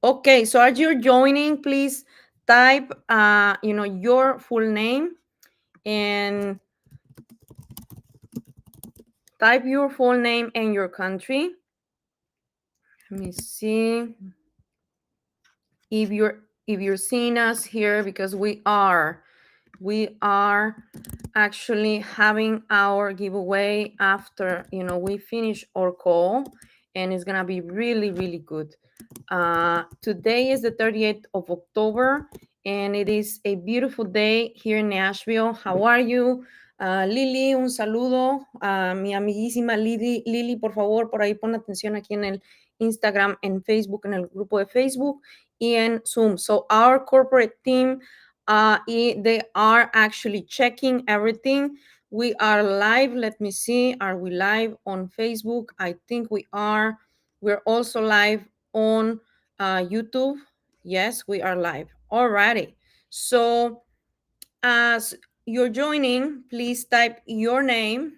Okay, so as you're joining, please type, your full name and type your full name and your country. Let me see if you're seeing us here, because we are actually having our giveaway after we finish our call, and it's gonna be really really good. Today is the 38th of October, and it is a beautiful day here in Nashville. How are you? Lili, un saludo a mi amiguísima Lili, por favor, por ahí pon atención aquí en el Instagram, en Facebook, en el grupo de Facebook y en Zoom. So our corporate team, they are actually checking everything. We are live. Let me see. Are we live on Facebook? I think we are. We're also live on YouTube. Yes, we are live. Alrighty. So as you're joining, please type your name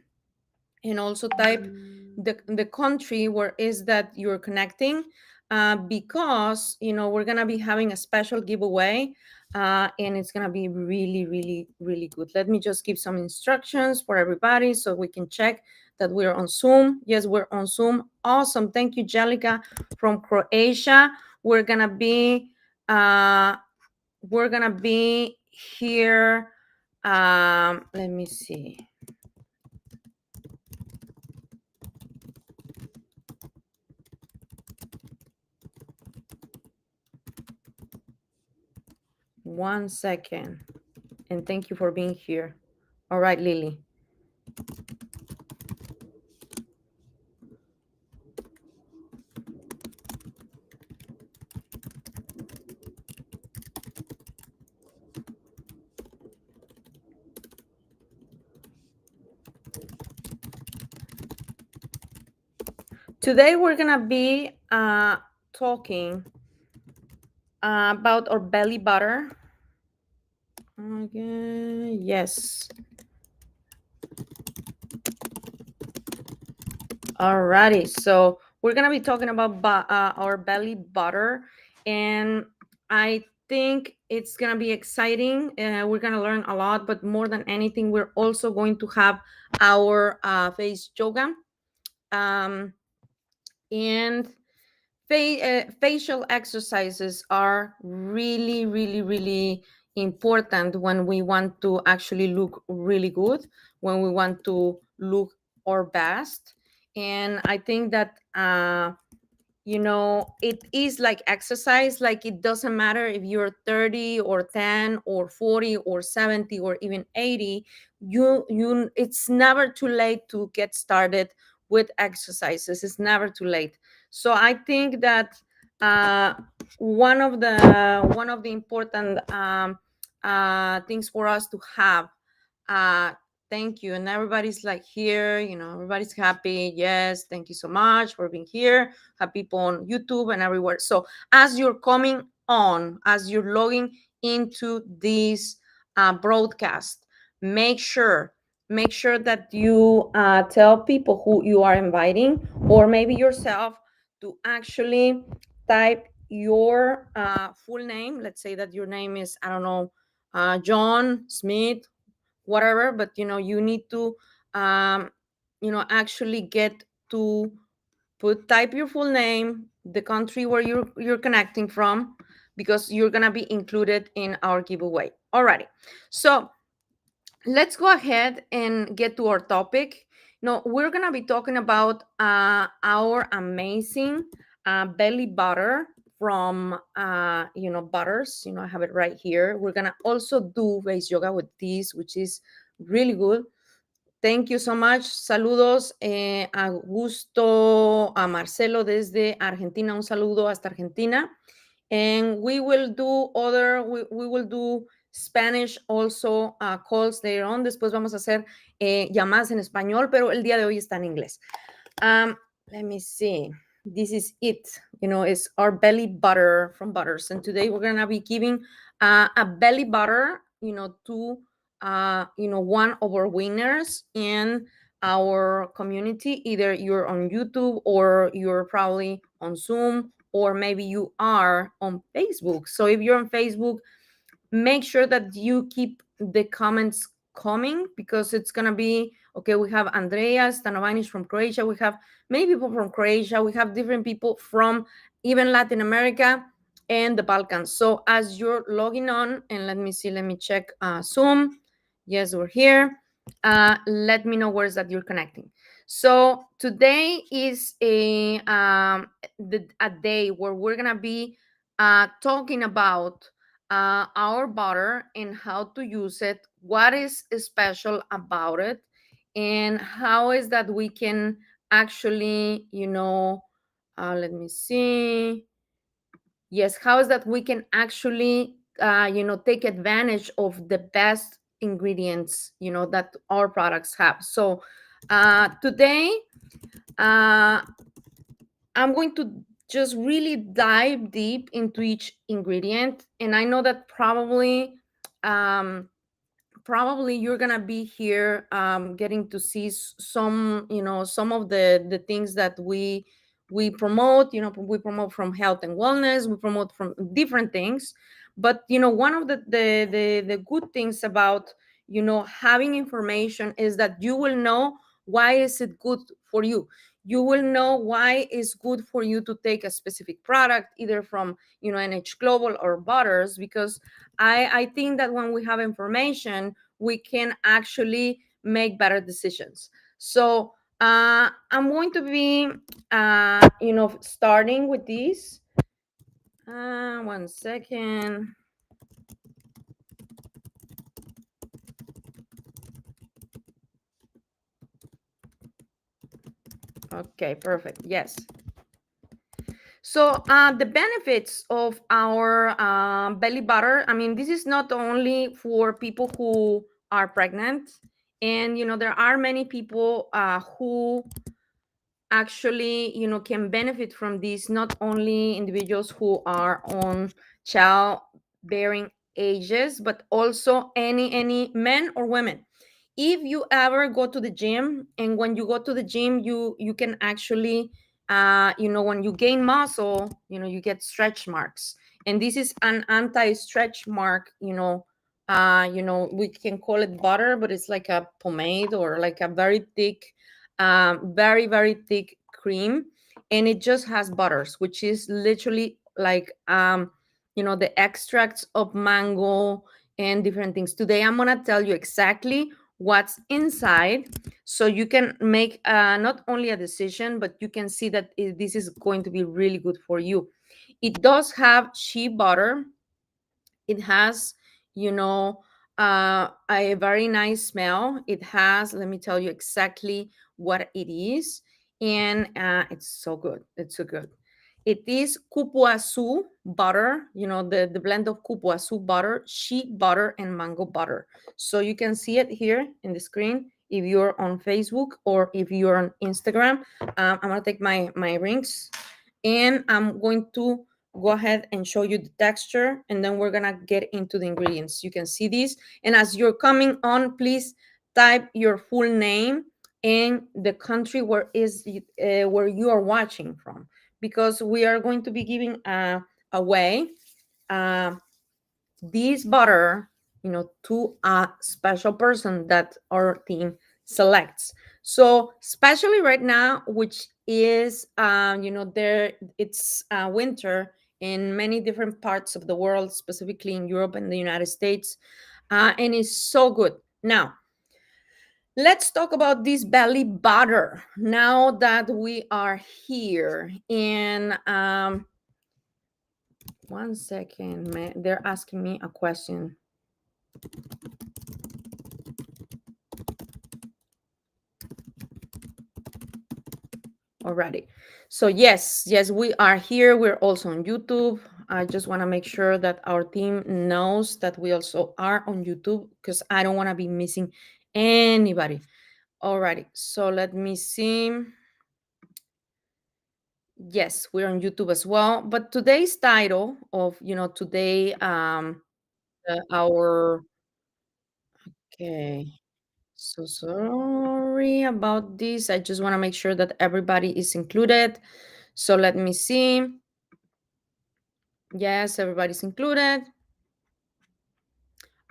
and also type the country where is that you're connecting, because we're gonna be having a special giveaway, and it's gonna be really really really good. Let me just give some instructions for everybody so we can check that we're on Zoom. Yes, we're on Zoom. Awesome. Thank you, Jelica from Croatia. We're gonna be here. Let me see. One second. And thank you for being here. All right, Lily. Today we're gonna be talking about our belly butter. Okay, yes. Alrighty, so we're gonna be talking about our belly butter, and I think it's gonna be exciting. We're gonna learn a lot, but more than anything, we're also going to have our face yoga, and facial exercises are really, really, really important when we want to actually look really good, when we want to look our best. And I think that it is like exercise. Like, it doesn't matter if you're 30 or 10 or 40 or 70 or even 80. It's never too late to get started with exercises. It's never too late. So I think that uh, one of the important things for us to have. uh, Thank you. And everybody's like here, everybody's happy. Yes, thank you so much for being here. Have people on YouTube and everywhere. So as you're coming on, as you're logging into this broadcast, make sure that you tell people who you are inviting, or maybe yourself, to actually type your full name. Let's say that your name is, I don't know, John Smith, whatever, but you need to actually get to type your full name, the country where you're connecting from, because you're gonna be included in our giveaway. Alrighty, so let's go ahead and get to our topic. We're gonna be talking about our amazing belly butter from butters. I have it right here. We're gonna also do face yoga with this, which is really good. Thank you so much. Saludos a Gusto, a Marcelo desde Argentina. Un saludo hasta Argentina. And we will do we will do Spanish also calls later on. Después vamos a hacer llamadas en español, pero el día de hoy está en inglés. Let me see. This is it. It's our belly butter from Butters. And today we're going to be giving a belly butter, to one of our winners in our community. Either you're on YouTube, or you're probably on Zoom, or maybe you are on Facebook. So if you're on Facebook, make sure that you keep the comments coming, because it's gonna be okay. We have Andrea Stanovanic from Croatia. We have many people from Croatia. We have different people from even Latin America and the Balkans. So as you're logging on, and let me see, let me check Zoom. Yes, we're here. Let me know where is that you're connecting. So today is a day where we're gonna be talking about our butter and how to use it, what is special about it, and how is that we can actually, let me see. Yes, how is that we can actually, take advantage of the best ingredients, that our products have. So today, uh, I'm going to just really dive deep into each ingredient. And I know that um, probably you're gonna be here getting to see some, some of the things that we promote. We promote from health and wellness, we promote from different things. But one of the good things about having information is that you will know why is it good for you. You will know why it's good for you to take a specific product, either from NH Global or Butters, because I think that when we have information, we can actually make better decisions. So I'm going to be, starting with this. One second. Okay, perfect. Yes. So the benefits of our belly butter, I mean, this is not only for people who are pregnant, and there are many people who actually can benefit from this, not only individuals who are on childbearing ages, but also any men or women. If you ever go to the gym, and when you go to the gym, you can actually when you gain muscle, you get stretch marks, and this is an anti-stretch mark. We can call it butter, but it's like a pomade or like a very thick, very very thick cream, and it just has butters, which is literally like the extracts of mango and different things. Today I'm going to tell you exactly what's inside, so you can make not only a decision, but you can see that this is going to be really good for you. It does have shea butter. It has, a very nice smell. It has, let me tell you exactly what it is. And it's so good. It's so good. It is cupuaçu butter, the blend of cupuaçu butter, shea butter, and mango butter. So you can see it here in the screen if you're on Facebook or if you're on Instagram. I'm going to take my rings, and I'm going to go ahead and show you the texture, and then we're gonna get into the ingredients. You can see this, and as you're coming on, please type your full name and the country where you are watching from, because we are going to be giving away uh, this butter, to a special person that our team selects. So especially right now, which is there, it's winter in many different parts of the world, specifically in Europe and the United States, and it's so good. Now let's talk about this belly butter, now that we are here. And one second, they're asking me a question. Alrighty. So yes, we are here. We're also on YouTube. I just want to make sure that our team knows that we also are on YouTube, because I don't want to be missing anybody. Alrighty. So let me see. Yes, we're on YouTube as well. But today's title of, today, our, okay. So sorry about this. I just want to make sure that everybody is included. So let me see. Yes, everybody's included.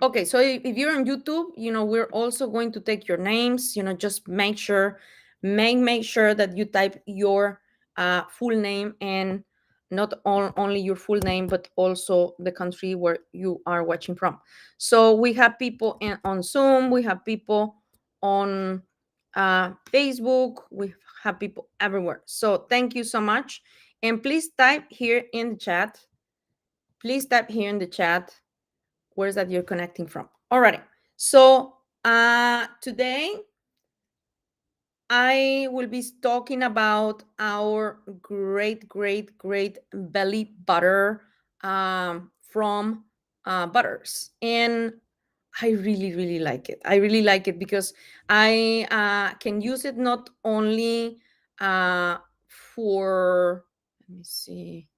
Okay, so if you're on YouTube, we're also going to take your names. Just make sure that you type your full name, and not only your full name, but also the country where you are watching from. So we have people on Zoom, we have people on Facebook, we have people everywhere. So thank you so much. And please type here in the chat. Please type here in the chat where's that you're connecting from. Alrighty. So today I will be talking about our great belly butter from Butters. And I really like it. I really like it because I can use it not only for, let me see.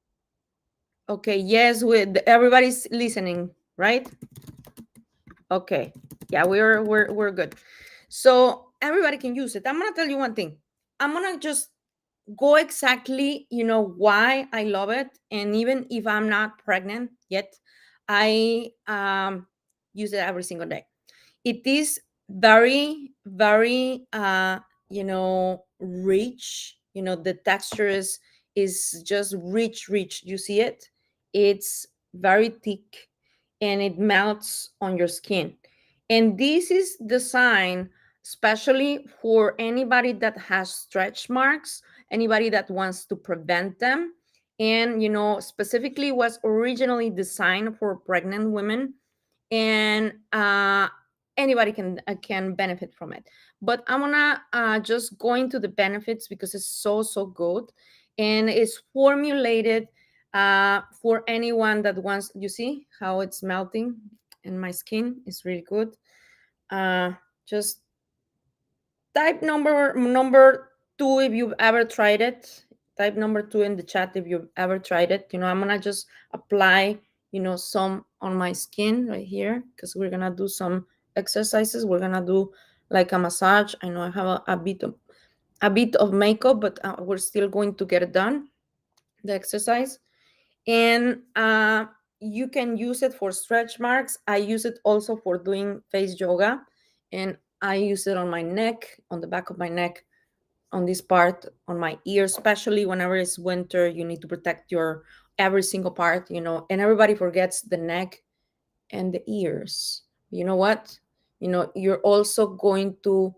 Okay, yes, with everybody's listening, right? Okay. Yeah, we're good. So everybody can use it. I'm gonna tell you one thing. I'm gonna just go exactly, why I love it. And even if I'm not pregnant yet, I use it every single day. It is very rich. The texture is just rich. You see it? It's very thick, and it melts on your skin. And this is designed especially for anybody that has stretch marks, anybody that wants to prevent them. And specifically was originally designed for pregnant women. And anybody can benefit from it. But I'm gonna just go into the benefits because it's so good. And it's formulated for anyone that wants. You see how it's melting in my skin? It's really good. Just type number two if you've ever tried it. Type number two in the chat if you've ever tried it. I'm gonna just apply some on my skin right here, because we're gonna do some exercises. We're gonna do like a massage. I know I have a bit of makeup, but we're still going to get it done, the exercise. And you can use it for stretch marks. I use it also for doing face yoga, and I use it on my neck, on the back of my neck, on this part, on my ear, especially whenever it's winter. You need to protect your every single part, and everybody forgets the neck and the ears. You know what? You're also going to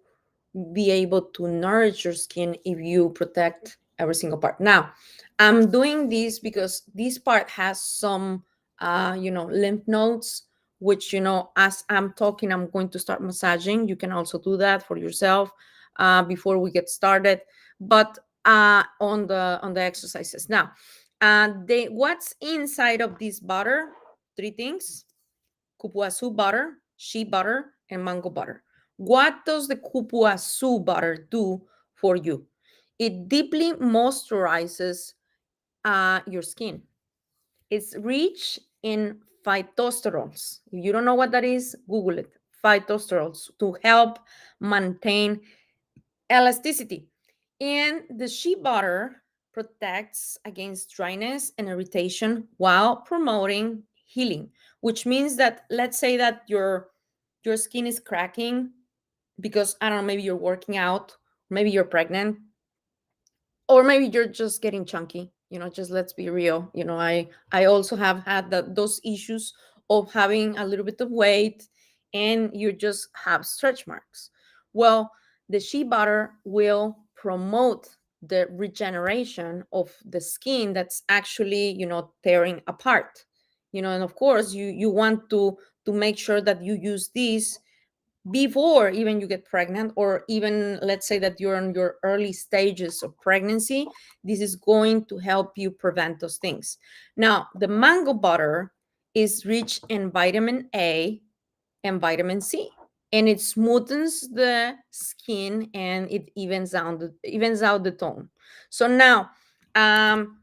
be able to nourish your skin if you protect every single part. Now, I'm doing this because this part has some, lymph nodes, which, as I'm talking, I'm going to start massaging. You can also do that for yourself before we get started. But on the exercises now, what's inside of this butter? Three things: cupuaçu butter, shea butter, and mango butter. What does the cupuaçu butter do for you? It deeply moisturizes your skin. It's rich in phytosterols. If you don't know what that is, Google it. Phytosterols to help maintain elasticity. And the shea butter protects against dryness and irritation while promoting healing, which means that, let's say that your skin is cracking because, I don't know, maybe you're working out, maybe you're pregnant, or maybe you're just getting chunky. Just let's be real. I also have had those issues of having a little bit of weight, and you just have stretch marks. Well, the shea butter will promote the regeneration of the skin that's actually tearing apart. And of course you want to make sure that you use this before even you get pregnant, or even, let's say that you're in your early stages of pregnancy. This is going to help you prevent those things. Now, the mango butter is rich in vitamin A and vitamin C, and it smoothens the skin, and it evens out the tone. So now, I'm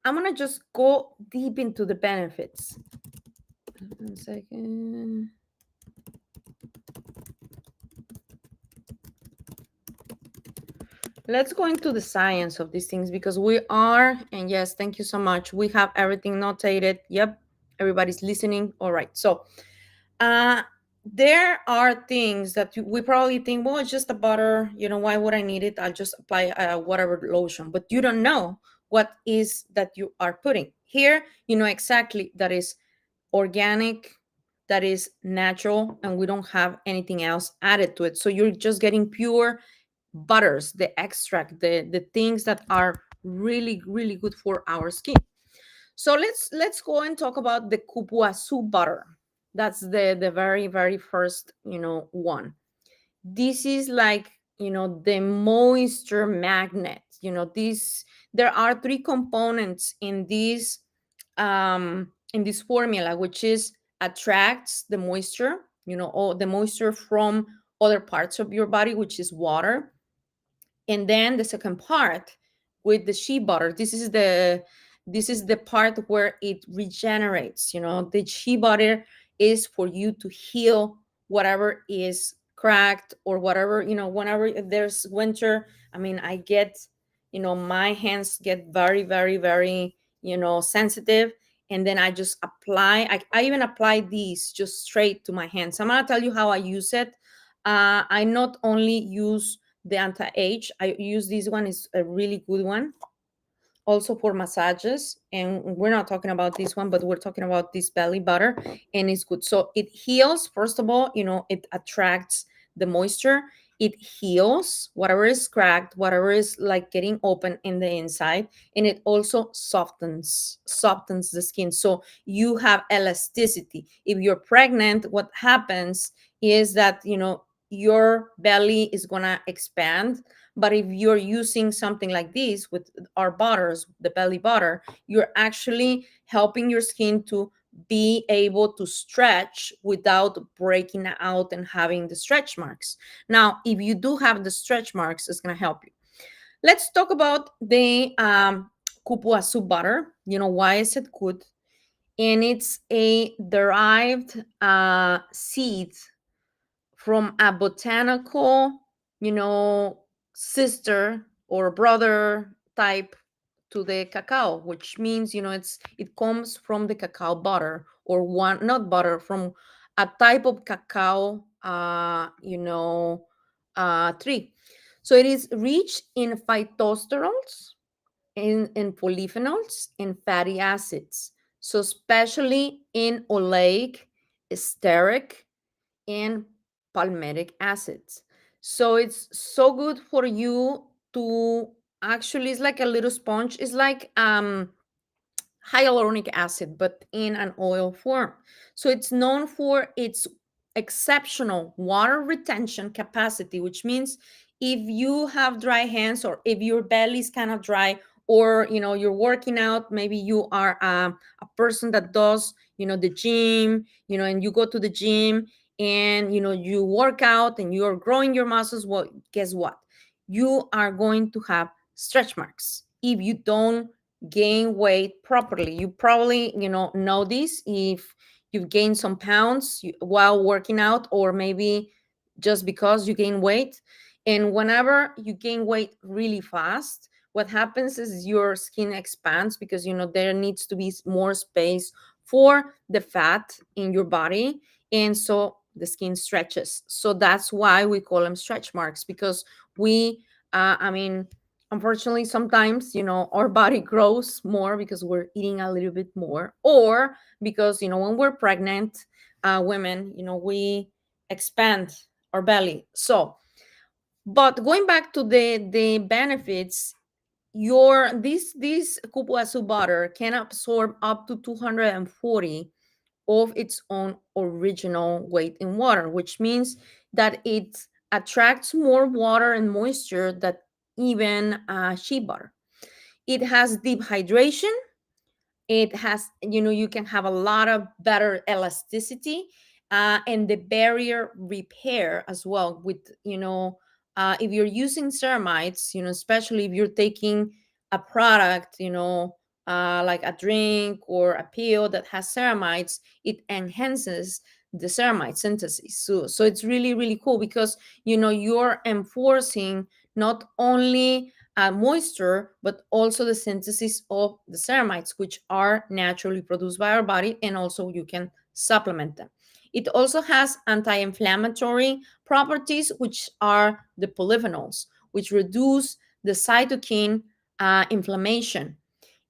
gonna just go deep into the benefits. 1 second. let's go into the science of these things, because we are, and yes, thank you so much, we have everything notated. Yep, everybody's listening. All right, so uh there are things that we probably think, well, it's just a butter, why would I need it? I'll just apply whatever lotion. But you don't know what is that you are putting here. You know exactly that is organic, that is natural, and we don't have anything else added to it. So you're just getting pure butters, the extract, the things that are really really good for our skin. So let's go and talk about the cupuaçu butter. That's the very very first one. This is like the moisture magnet. This There are three components in this formula, which is attracts the moisture, or the moisture from other parts of your body, which is water. And then the second part with the shea butter, this is the part where it regenerates. The shea butter is for you to heal whatever is cracked, or whatever, whenever there's winter. I mean, I get, my hands get very very very sensitive. And then I just apply, I even apply these just straight to my hands. I'm gonna tell you how I use it. I not only use the anti-age, I use this one, is a really good one, also for massages. And we're not talking about this one, but we're talking about this belly butter. And it's good. So it heals. First of all, it attracts the moisture. It heals whatever is cracked, whatever is like getting open in the inside. And it also softens the skin, so you have elasticity. If you're pregnant, what happens is that your belly is gonna expand. But if you're using something like this with our butters, the belly butter, you're actually helping your skin to be able to stretch without breaking out and having the stretch marks. Now, if you do have the stretch marks, it's going to help you. Let's talk about the cupuaçu butter. Why is it good? And it's a derived seed from a botanical, you know, sister or brother type to the cacao, which means, it comes from the cacao butter, or one, not butter, from a type of cacao, tree. So it is rich in phytosterols, in polyphenols, and fatty acids. So especially in oleic, stearic, and palmitic acids. So it's so good for you to actually, it's like a little sponge. It's like hyaluronic acid, but in an oil form. So it's known for its exceptional water retention capacity, which means if you have dry hands, or if your belly is kind of dry, or you're working out, maybe you are a person that does the gym, and you go to the gym, and you work out and you're growing your muscles. Well, guess what? You are going to have stretch marks if you don't gain weight properly. You probably know this if you've gained some pounds while working out, or maybe just because you gain weight. And whenever you gain weight really fast, what happens is your skin expands, because there needs to be more space for the fat in your body. And so the skin stretches. So that's why we call them stretch marks, because we I mean, unfortunately, sometimes our body grows more because we're eating a little bit more, or because when we're pregnant women, we expand our belly. So, but going back to the benefits, this cupuaçu butter can absorb up to 240 of its own original weight in water, which means that it attracts more water and moisture than even shea butter. It has deep hydration. It has, you can have a lot of better elasticity, and the barrier repair as well. With, if you're using ceramides, especially if you're taking a product, like a drink or a pill that has ceramides, it enhances the ceramide synthesis. So it's really, really cool, because, you're enforcing not only moisture, but also the synthesis of the ceramides, which are naturally produced by our body, and also you can supplement them. It also has anti-inflammatory properties, which are the polyphenols, which reduce the cytokine inflammation,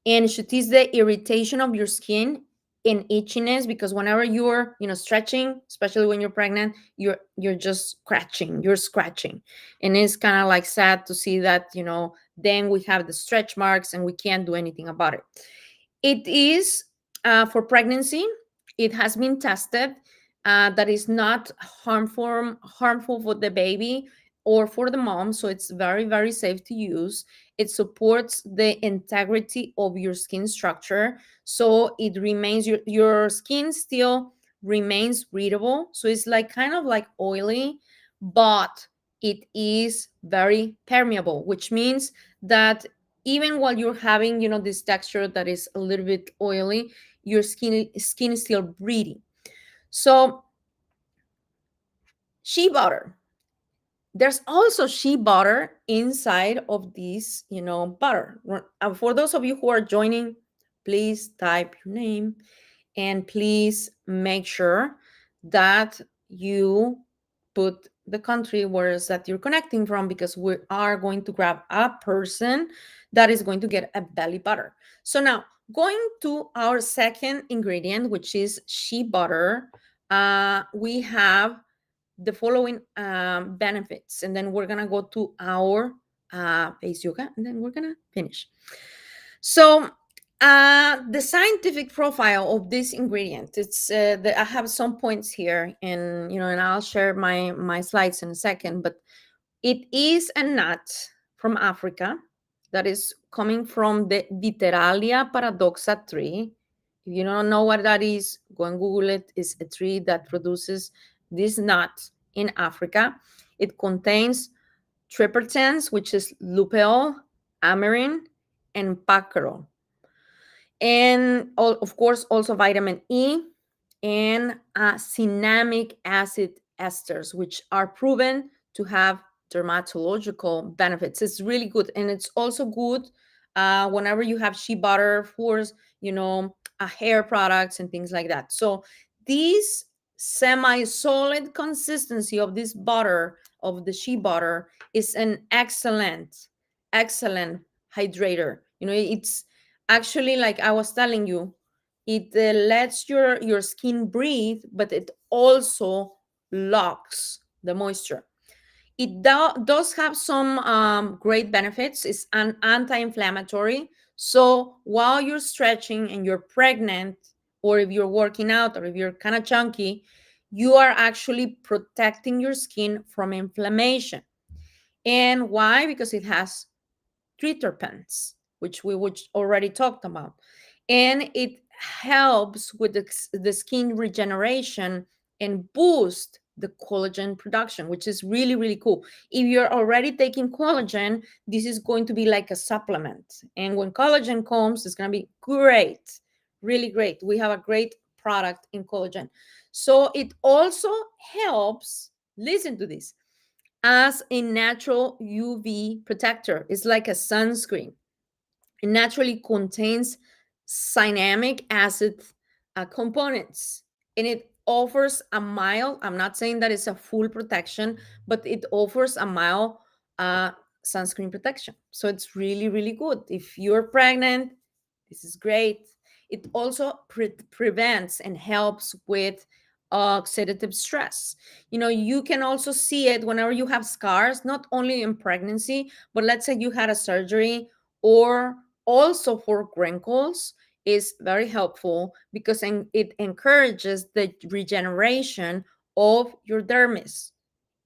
and it should ease the irritation of your skin and itchiness, because whenever you're stretching, especially when you're pregnant, you're just scratching, and it's kind of like sad to see that, then we have the stretch marks and we can't do anything about it. It is for pregnancy. It has been tested that is not harmful for the baby or for the mom, so it's very, very safe to use. It supports the integrity of your skin structure, so it remains your skin still remains breathable. So it's like kind of like oily, but it is very permeable, which means that even while you're having this texture that is a little bit oily, your skin is still breathing. So shea butter, there's also shea butter inside of this butter. For those of you who are joining, please type your name, and please make sure that you put the country where is that you're connecting from, because we are going to grab a person that is going to get a belly butter. So now, going to our second ingredient, which is shea butter, we have the following benefits, and then we're gonna go to our base yoga, and then we're gonna finish. So the scientific profile of this ingredient, it's I have some points here, and and I'll share my slides in a second, but it is a nut from Africa that is coming from the Viteralia paradoxa tree. If you don't know what that is, go and Google it. It's a tree that produces this nut in Africa. It contains tripertans, which is lupeol, amarin, and packerol, and of course also vitamin E and cinnamic acid esters, which are proven to have dermatological benefits. It's really good, and it's also good whenever you have shea butter for hair products and things like that. So this semi-solid consistency of this butter, of the shea butter, is an excellent hydrator. It's actually, like I was telling you, it lets your skin breathe, but it also locks the moisture. It does have some great benefits. It's an anti-inflammatory, so while you're stretching and you're pregnant, or if you're working out, or if you're kind of chunky, you are actually protecting your skin from inflammation. And why? Because it has triterpenes, which we would already talked about, and it helps with the skin regeneration and boost the collagen production, which is really, really cool. If you're already taking collagen, this is going to be like a supplement, and when collagen comes, it's going to be great, really great. We have a great product in collagen. So it also helps, listen to this, as a natural UV protector. It's like a sunscreen. It naturally contains cinnamic acid components, and it offers a mild, I'm not saying that it's a full protection, but it offers a mild uh, sunscreen protection. So it's really, really good. If you're pregnant, this is great. It also prevents and helps with oxidative stress. You can also see it whenever you have scars, not only in pregnancy, but let's say you had a surgery, or also for wrinkles, is very helpful, because it encourages the regeneration of your dermis,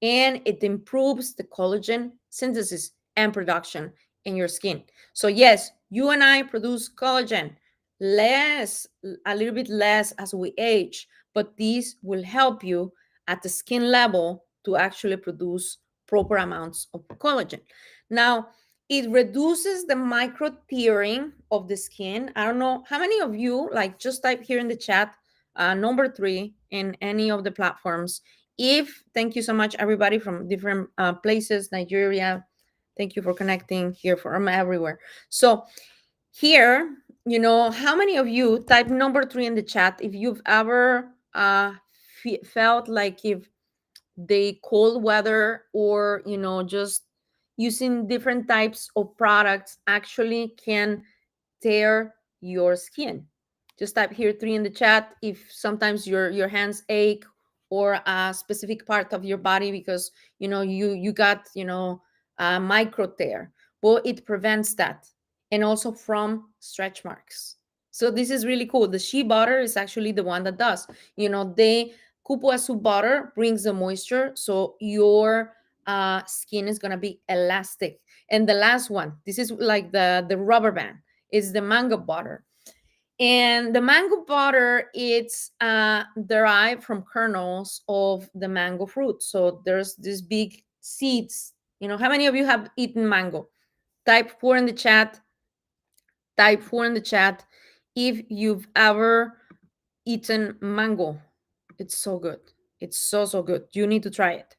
and it improves the collagen synthesis and production in your skin. So yes, you and I produce collagen less, a little bit less as we age, but these will help you at the skin level to actually produce proper amounts of collagen. Now, it reduces the micro tearing of the skin. I don't know how many of you, like, just type here in the chat number 3 in any of the platforms. If, thank you so much, everybody from different places, Nigeria, Thank you for connecting here from everywhere. So here, how many of you type number 3 in the chat if you've ever felt like if the cold weather or just using different types of products actually can tear your skin. Just type here 3 in the chat if sometimes your hands ache or a specific part of your body because you got a micro tear. Well, it prevents that, and also from stretch marks. So this is really cool. The shea butter is actually the one that does. The kupuasu butter brings the moisture, so your skin is gonna be elastic. And the last one, this is like the rubber band, is the mango butter. And the mango butter, it's derived from kernels of the mango fruit. So there's these big seeds. How many of you have eaten mango? Type 4 in the chat. Type 4 in the chat if you've ever eaten mango. It's so good. It's so, so good. You need to try it.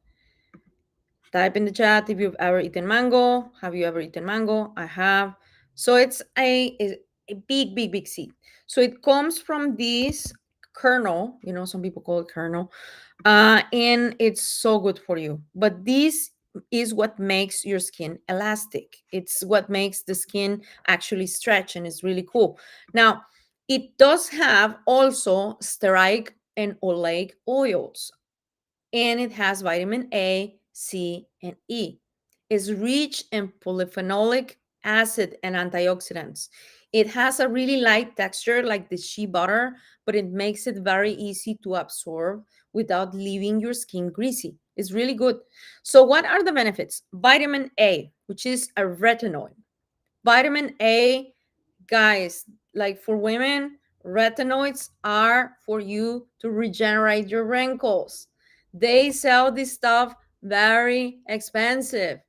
Type in the chat if you've ever eaten mango. Have you ever eaten mango? I have. So it's a big, big, big seed. So it comes from this kernel. Some people call it kernel. And it's so good for you. But this is what makes your skin elastic. It's what makes the skin actually stretch, and it's really cool. Now, it does have also stearic and oleic oils, and it has vitamin A, C, and E. It's rich in polyphenolic acid and antioxidants. It has a really light texture like the shea butter, but it makes it very easy to absorb without leaving your skin greasy. It's really good. So, what are the benefits? Vitamin A, which is a retinoid. Vitamin A, guys, like for women, retinoids are for you to regenerate your wrinkles. They sell this stuff very expensive.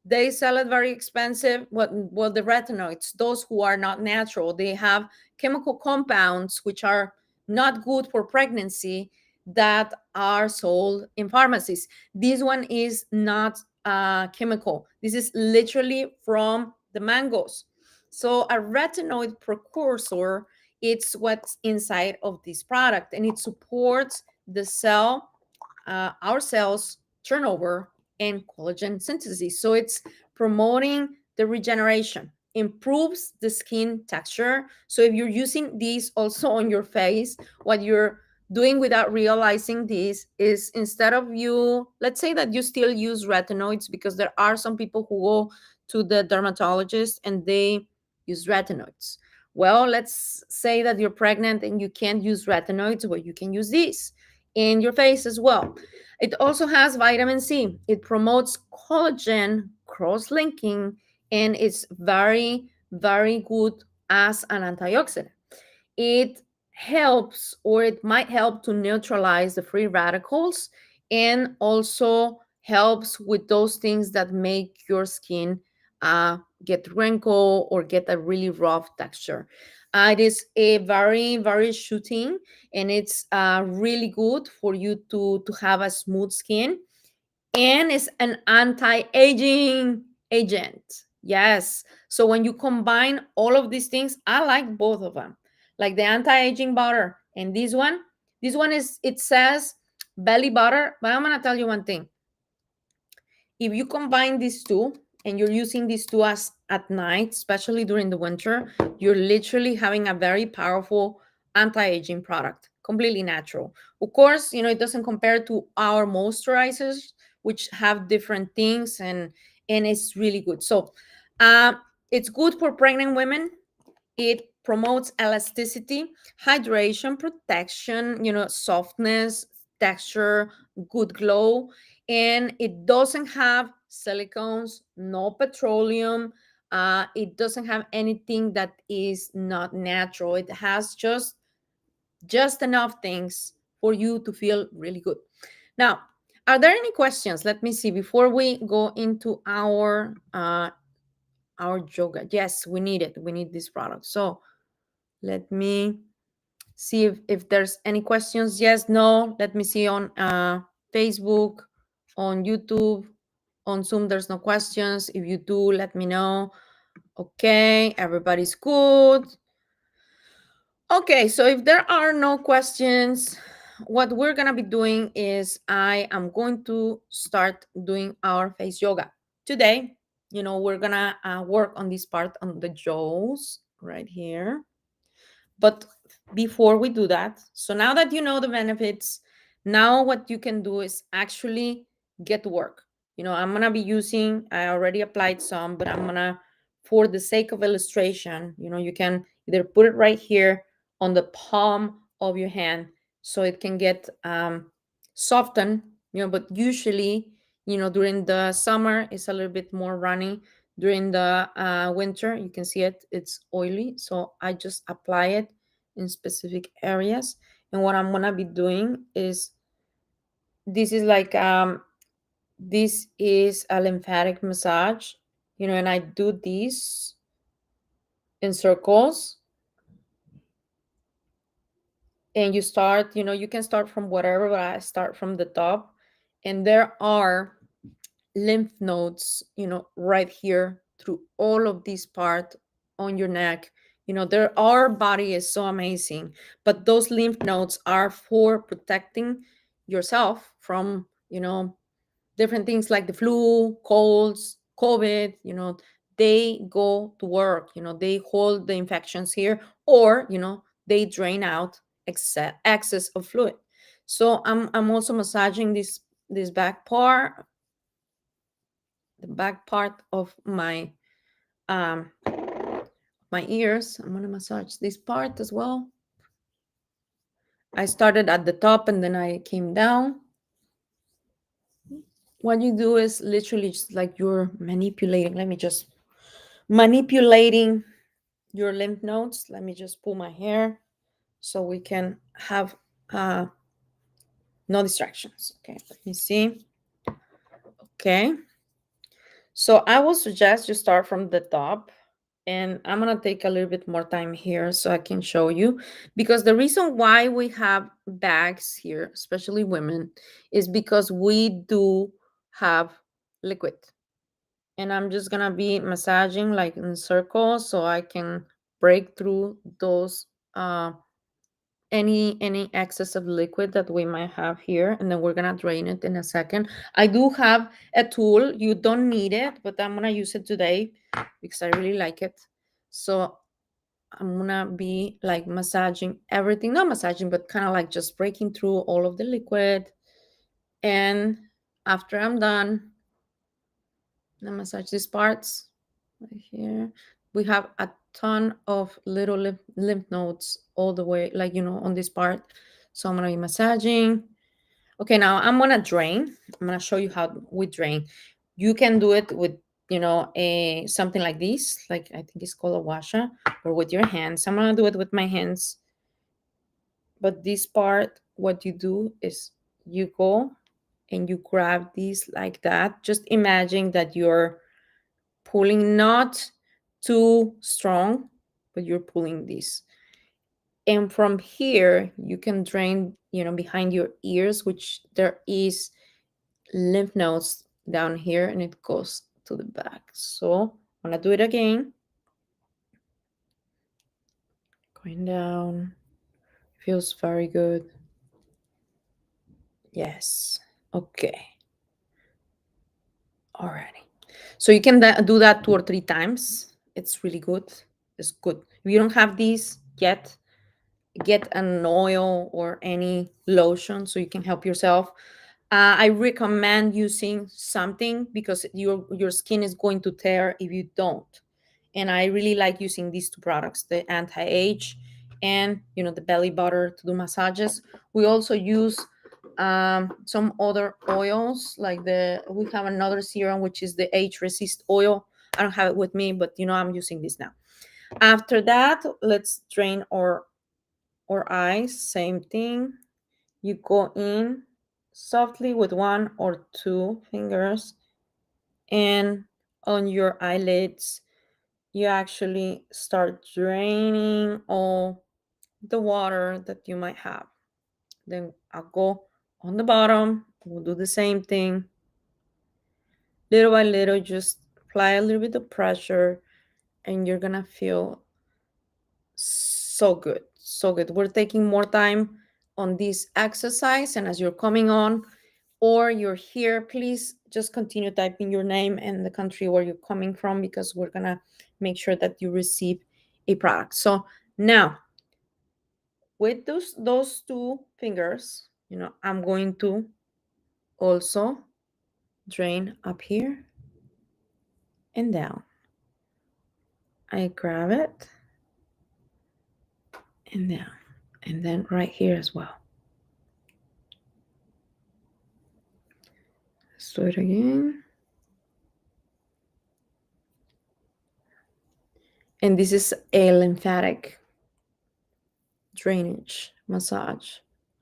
They sell it very expensive. What the retinoids, those who are not natural, they have chemical compounds which are not good for pregnancy that are sold in pharmacies. This one is not chemical. This is literally from the mangoes. So a retinoid precursor, it's what's inside of this product, and it supports the cell, our cells turnover and collagen synthesis. So it's promoting the regeneration, improves the skin texture. So if you're using these also on your face, what you're doing without realizing this is, instead of you, let's say that you still use retinoids, because there are some people who go to the dermatologist and they use retinoids. Well, let's say that you're pregnant and you can't use retinoids, but you can use these in your face as well. It also has vitamin C. It promotes collagen cross linking, and it's very, very good as an antioxidant. It helps, or it might help to neutralize the free radicals, and also helps with those things that make your skin get wrinkle or get a really rough texture. It is a very, very shooting, and it's really good for you to have a smooth skin, and it's an anti-aging agent. Yes. So when you combine all of these things, I like both of them. Like the anti-aging butter and this one is, it says belly butter, but I'm going to tell you one thing. If you combine these two and you're using these two as at night, especially during the winter, you're literally having a very powerful anti-aging product, completely natural. Of course, it doesn't compare to our moisturizers, which have different things, and it's really good. So uh, it's good for pregnant women. It promotes elasticity, hydration, protection, softness, texture, good glow. And it doesn't have silicones, no petroleum. It doesn't have anything that is not natural. It has just enough things for you to feel really good. Now, are there any questions? Let me see before we go into our yoga. Yes, we need it. We need this product. So let me see if there's any questions. Yes, no. Let me see on Facebook, on YouTube, on Zoom there's no questions. If you do, let me know. Okay, everybody's good. Okay, so if there are no questions, what we're gonna be doing is I am going to start doing our face yoga. Today, we're gonna work on this part on the jaws right here. But before we do that, so now that you know the benefits, now what you can do is actually get to work. I'm going to be using, I already applied some, but I'm going to, for the sake of illustration, you can either put it right here on the palm of your hand so it can get softened, but usually, during the summer, it's a little bit more runny. During the winter, you can see it's oily. So I just apply it in specific areas. And what I'm gonna be doing is, this is like this is a lymphatic massage, and I do this in circles. And you start, you can start from whatever, but I start from the top. And there are lymph nodes, right here through all of this part on your neck. Our body is so amazing, but those lymph nodes are for protecting yourself from, different things like the flu, colds, COVID. They go to work, they hold the infections here, or, they drain out excess of fluid. So I'm also massaging this back part, the back part of my ears. I'm gonna massage this part as well. I started at the top and then I came down. What you do is literally just like you're manipulating. Let me just manipulating your lymph nodes. Let me just pull my hair so we can have no distractions. Okay, let me see. Okay, so I will suggest you start from the top. And I'm going to take a little bit more time here so I can show you. Because the reason why we have bags here, especially women, is because we do have liquid. And I'm just going to be massaging like in circles so I can break through those any excess of liquid that we might have here, and then we're gonna drain it in a second. I do have a tool. You don't need it, but I'm gonna use it today because I really like it. So I'm gonna be like massaging everything, not massaging, but kind of like just breaking through all of the liquid. And after I'm done, I massage these parts right here. We have a ton of little lymph nodes all the way, like, on this part. So I'm gonna be massaging. Okay, now I'm gonna drain. I'm gonna show you how we drain. You can do it with, a something like this, like I think it's called a washa, or with your hands. I'm gonna do it with my hands. But this part, what you do is you go and you grab these like that. Just imagine that you're pulling not too strong, but you're pulling this. And from here, you can drain, behind your ears, which there is lymph nodes down here, and it goes to the back. So I'm gonna do it again. Going down. Feels very good. Yes. Okay. Alrighty. So you can do that 2 or 3 times. It's really good. It's good. If you don't have these yet, get an oil or any lotion so you can help yourself. I recommend using something because your skin is going to tear if you don't. And I really like using these two products, the anti-age and the belly butter to do massages. We also use some other oils, like we have another serum which is the age resist oil. I don't have it with me, but I'm using this now. After that, let's drain our eyes. Same thing. You go in softly with 1 or 2 fingers, and on your eyelids you actually start draining all the water that you might have. Then I'll go on the bottom. We'll do the same thing. little by little, just apply a little bit of pressure, and you're gonna feel so good, so good. We're taking more time on this exercise, and as you're coming on or you're here, please just continue typing your name and the country where you're coming from, because we're gonna make sure that you receive a product. So now, with those two fingers, I'm going to also drain up here and down. I grab it and down, and then right here as well. Let's do it again. And this is a lymphatic drainage massage.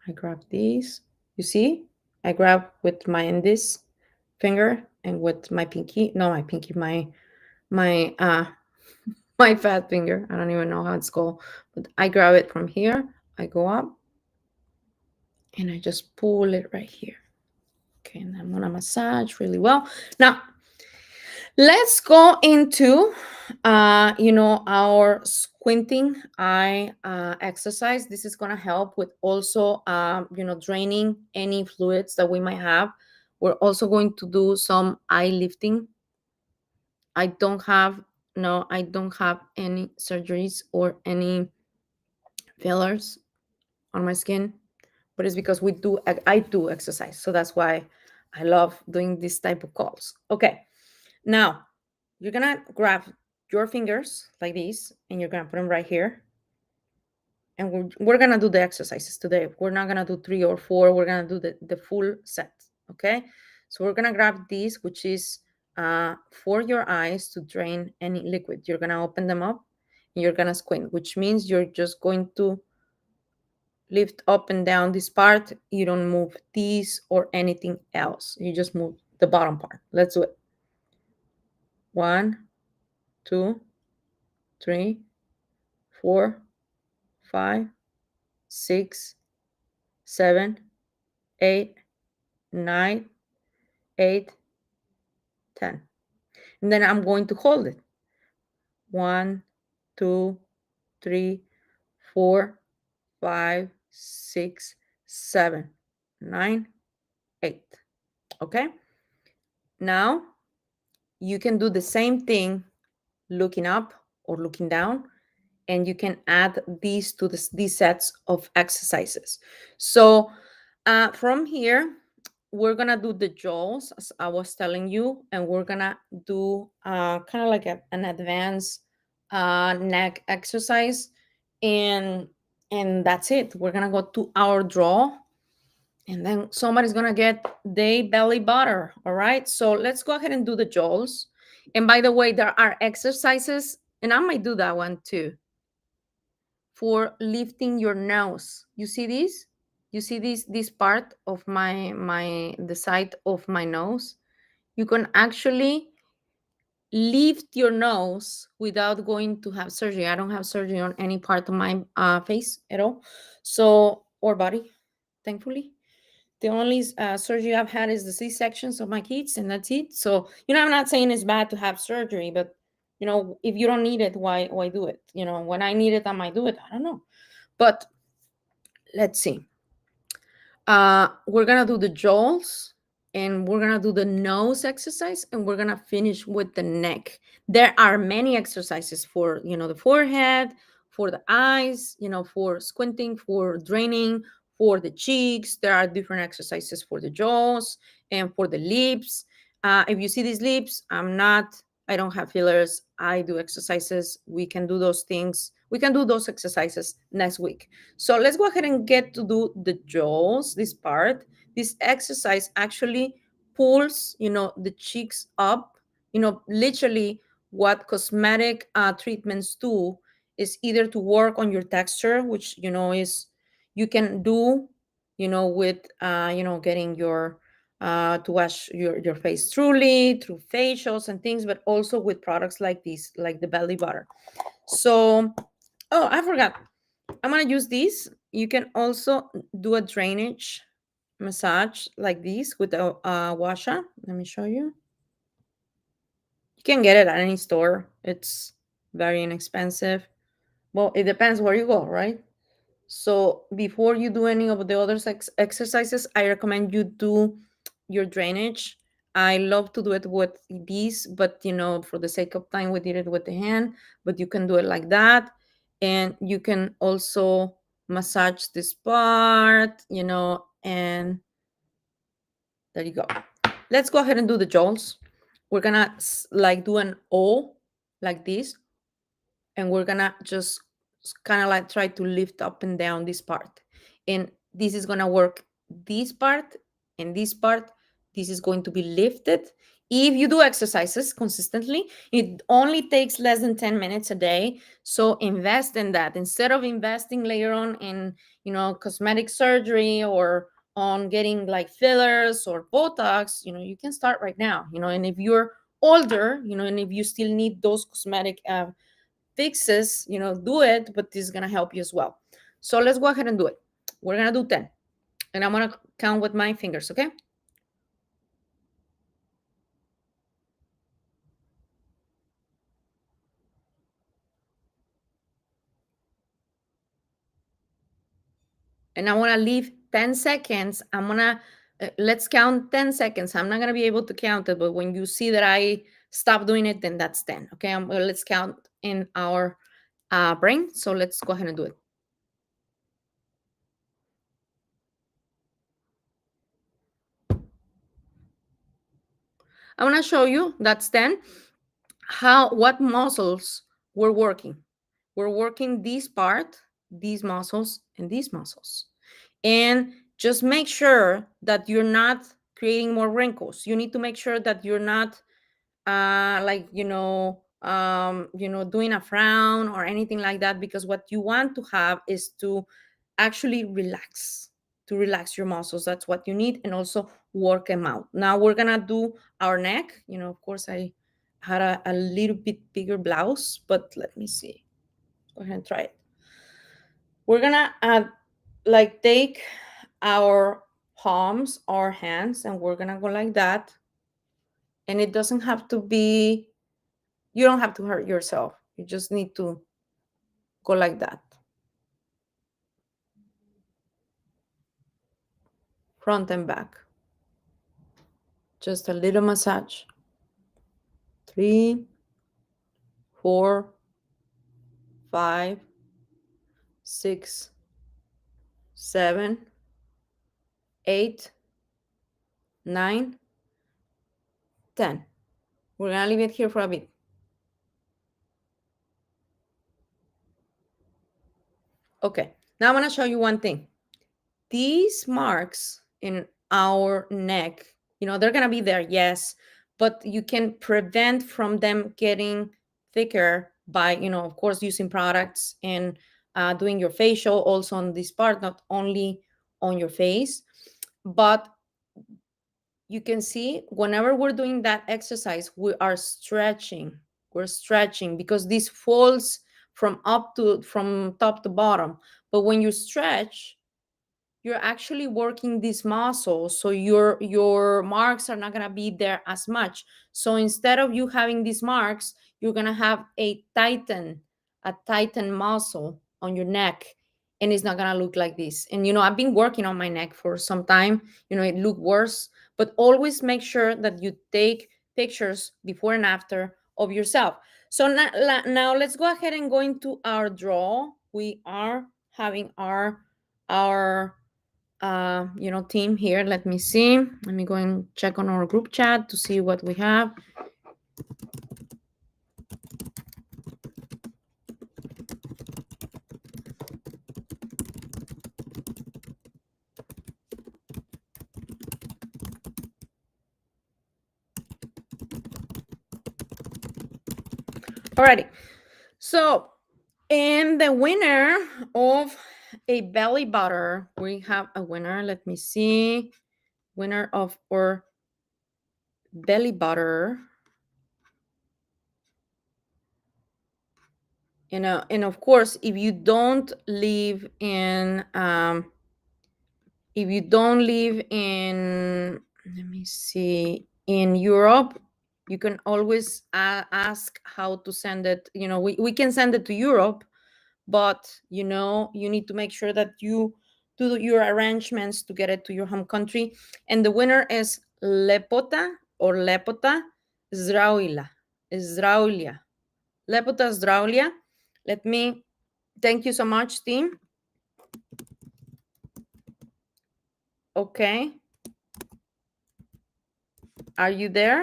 I grab these. You see? I grab with my index finger and with my pinky. No, my pinky, my my fat finger. I don't even know how it's called. But I grab it from here. I go up and I just pull it right here. Okay, and I'm gonna massage really well. Now, let's go into our squinting eye exercise. This is going to help with also draining any fluids that we might have. We're also going to do some eye lifting. I don't have any surgeries or any fillers on my skin, but it's because I do exercise, so that's why I love doing this type of calls. Okay, now you're gonna grab your fingers like this, and you're gonna put them right here. And we're gonna do the exercises today. We're not gonna do 3 or 4. We're gonna do the full set. Okay. So we're gonna grab this, which is for your eyes to drain any liquid. You're gonna open them up and you're gonna squint, which means you're just going to lift up and down this part. You don't move these or anything else. You just move the bottom part. Let's do it. 1, 2, 3, 4, 5, 6, 7, 8, 9, 8, 10. And then I'm going to hold it. 1, 2, 3, 4, 5, 6, 7, 9, 8. Okay. Now you can do the same thing looking up or looking down, and you can add these to these sets of exercises. So from here, we're gonna do the jaws, as I was telling you, and we're gonna do kind of like an advanced neck exercise, and that's it. We're gonna go to our draw, and then somebody's gonna get the belly butter. All right, so let's go ahead and do the jaws. And by the way, there are exercises, and I might do that one too, for lifting your nose. You see this? You see this part of the side of my nose? You can actually lift your nose without going to have surgery. I don't have surgery on any part of my face at all, so, or body, thankfully. The only surgery I've had is the C-sections of my kids, and that's it. So, I'm not saying it's bad to have surgery, but if you don't need it, why do it? When I need it, I might do it. I don't know. But let's see. We're gonna do the jaws, and we're gonna do the nose exercise, and we're gonna finish with the neck. There are many exercises for the forehead, for the eyes, for squinting, for draining, for the cheeks. There are different exercises for the jaws and for the lips. If you see these lips, I don't have fillers. I do exercises. We can do those things. We can do those exercises next week. So let's go ahead and get to do the jaws, this part. This exercise actually pulls, the cheeks up. Literally what cosmetic treatments do is either to work on your texture, which, is you can do, with, getting your, to wash your face truly through facials and things, but also with products like these, like the belly butter. So, oh, I forgot. I'm gonna use these. You can also do a drainage massage like this with a washer. Let me show you. You can get it at any store. It's very inexpensive. Well, it depends where you go, right? So before you do any of the other exercises, I recommend you do your drainage. I love to do it with these, but for the sake of time, we did it with the hand. But you can do it like that, and you can also massage this part, and there you go. Let's go ahead and do the jolts. We're gonna like do an O like this, and we're gonna just kind of like try to lift up and down this part, and this is gonna work this part and this part. This is going to be lifted. If you do exercises consistently, it only takes less than 10 minutes a day, so invest in that instead of investing later on in cosmetic surgery or on getting like fillers or botox. You can start right now, and if you're older, and if you still need those cosmetic fixes, do it, but this is going to help you as well. So let's go ahead and do it. We're going to do 10, and I'm going to count with my fingers, okay? And I want to leave 10 seconds. I'm going to, let's count 10 seconds. I'm not going to be able to count it, but when you see that I stop doing it, then that's 10, okay? Let's count in our brain. So let's go ahead and do it. I want to show you, that's 10, what muscles we're working. We're working this part, these muscles, and these muscles. And just make sure that you're not creating more wrinkles. You need to make sure that you're not doing a frown or anything like that, because what you want to have is to actually relax your muscles. That's what you need, and also work them out. Now we're gonna do our neck. Of course, I had a little bit bigger blouse, but let me see. Go ahead and try it. We're gonna take our palms, our hands, and we're gonna go like that. And it doesn't have to be, you don't have to hurt yourself. You just need to go like that. Front and back. Just a little massage. 3, 4, 5, 6, 7, 8, 9, 10. We're gonna leave it here for a bit. Okay, now I'm gonna show you one thing. These marks in our neck, they're gonna be there, yes, but you can prevent from them getting thicker by, of course, using products and doing your facial also on this part, not only on your face. But you can see whenever we're doing that exercise, we are stretching. We're stretching because this falls from top to bottom. But when you stretch, you're actually working these muscles, so your marks are not going to be there as much. So instead of you having these marks, you're going to have a tightened muscle on your neck, and it's not going to look like this. And I've been working on my neck for some time. It looked worse, but always make sure that you take pictures before and after of yourself. So now let's go ahead and go into our draw. We are having our team here. Let me see. Let me go and check on our group chat to see what we have. Alrighty. So, and the winner of a belly butter, we have a winner. Let me see. Winner of our belly butter. And of course, if you don't live in let me see, in Europe, You can always ask how to send it. We can send it to Europe, but you need to make sure that you do your arrangements to get it to your home country. And the winner is Lepota or Lepota Zraulia. Zraulia. Lepota Zraulia. Let me thank you so much, team. Okay. Are you there?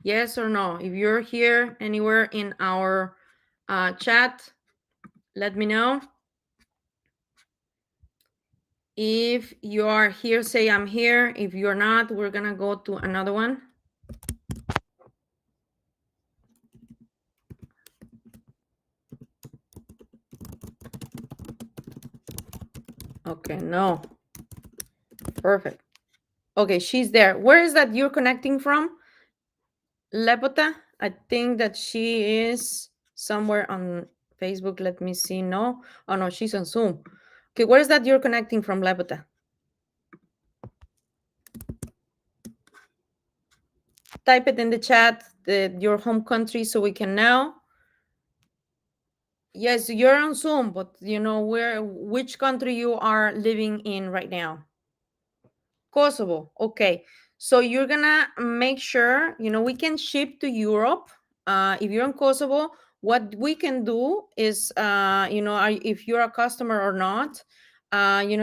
Yes or no? If you're here anywhere in our chat, let me know. If you are here, say I'm here. If you're not, we're gonna go to another one. Okay, no. Perfect. Okay, she's there. Where is that you're connecting from? Lepota? I think that she is somewhere on Facebook. Let me see. No. Oh, no, she's on Zoom. Okay, where is that you're connecting from, Lepota? Type it in the chat, your home country, so we can know. Yes, you're on Zoom, but which country you are living in right now? Kosovo. Okay. So you're gonna make sure, we can ship to Europe. If you're in Kosovo, what we can do is, if you're a customer or not,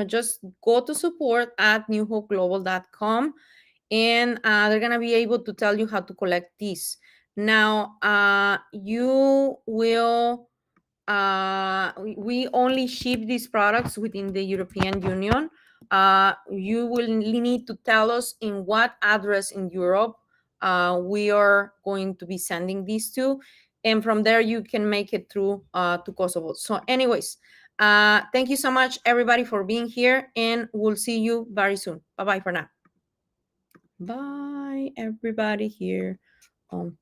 just go to support at newhopeglobal.com, and they're gonna be able to tell you how to collect these. Now, you will we only ship these products within the European Union. You will need to tell us in what address in Europe we are going to be sending these to, and from there you can make it through to Kosovo. So anyways, thank you so much everybody for being here, and we'll see you very soon. Bye bye for now. Bye everybody here on